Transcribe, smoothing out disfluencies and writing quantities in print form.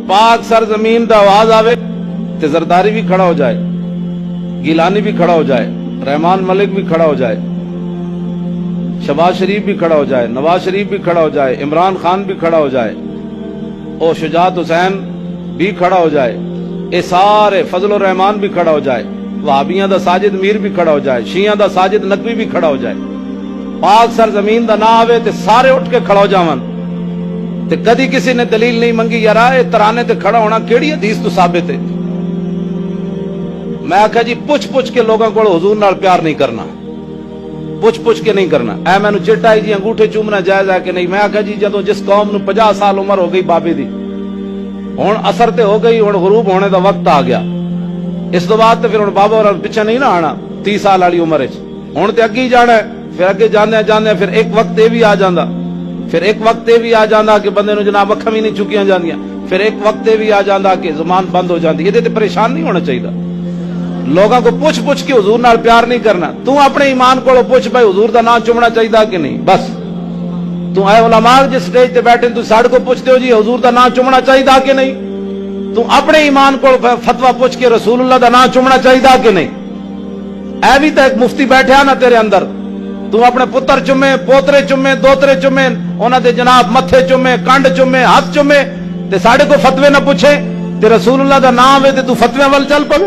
پاک سرزمین دا آواز آوے تے زرداری بھی کھڑا ہو جائے، گیلانی بھی کھڑا ہو جائے، رحمان ملک بھی کھڑا ہو جائے، شہباز شریف بھی کھڑا ہو جائے، نواز شریف بھی کھڑا ہو جائے، عمران خان بھی کھڑا ہو جائے، اور شجاعت حسین بھی کھڑا ہو جائے، اے سارے فضل الرحمان بھی کھڑا ہو جائے، وہابیاں دا ساجد میر بھی کھڑا ہو جائے، شیعہ دا ساجد نقوی بھی کھڑا ہو جائے، پاک سرزمین دا نہ آوے تے سارے اٹھ کے کھڑا ہو جاون تے کدی کسی نے دلیل نہیں منگی یار اے ترانے تے کھڑا ہونا کیڑی حدیث تو ثابت ہے؟ میں آکھا جی پوچھ کے لوگوں کو حضور نال پیار نہیں کرنا، پوچھ کے نہیں کرنا، اے میں نو چٹا جی انگوٹھے چومنا جائز ہے کہ نہیں؟ میں آکھا جی جدوں جس قوم نو 50 سال عمر ہو گئی بابے دی، ہن اثر تے ہو گئی، ہن غروب ہونے دا وقت آ گیا، اس تو بعد تے پھر ہن بابا اور پیچھے نہیں نہ آنا 30 سال والی عمر وچ، ہن تے اگے ہی جانا ہے، پھر اگے جاندے پھر ایک وقت یہ بھی آ جاندا، پھر ایک وقت یہ بھی آ جاندا کہ بندے نو جناب اکھاں بھی نہیں چکیاں جاندیاں، پھر ایک وقت یہ بھی آ جاندا کہ زبان بند ہو جاندی، یہ تے پریشان نہیں ہونا چاہیے۔ لوگوں کو پوچھ کے حضور نال پیار نہیں کرنا، تو اپنے ایمان کو پوچھ بھائی حضور دا نام چومنا چاہیے کہ نہیں؟ بس تو اے علماء جس سٹیج تے بیٹھے تو ساڈے کو پوچھتے ہو جی حضور دا نام چومنا چاہیے کہ نہیں؟ تو اپنے ایمان کو فتویٰ پوچھ کے رسول اللہ دا نام چومنا چاہیے کہ نہیں؟ اے بھی تو ایک مفتی بیٹھا نا تیرے اندر، تو اپنے پتر چومے، پوترے چومے، دوترے چومے، انہاں دے جناب متھے چومے، کنڈ چومے، ہاتھ چومے، تے ساڈے کو فتوے نہ پوچھے تے رسول اللہ دا نام ہے تے تو فتویاں ول چل پے۔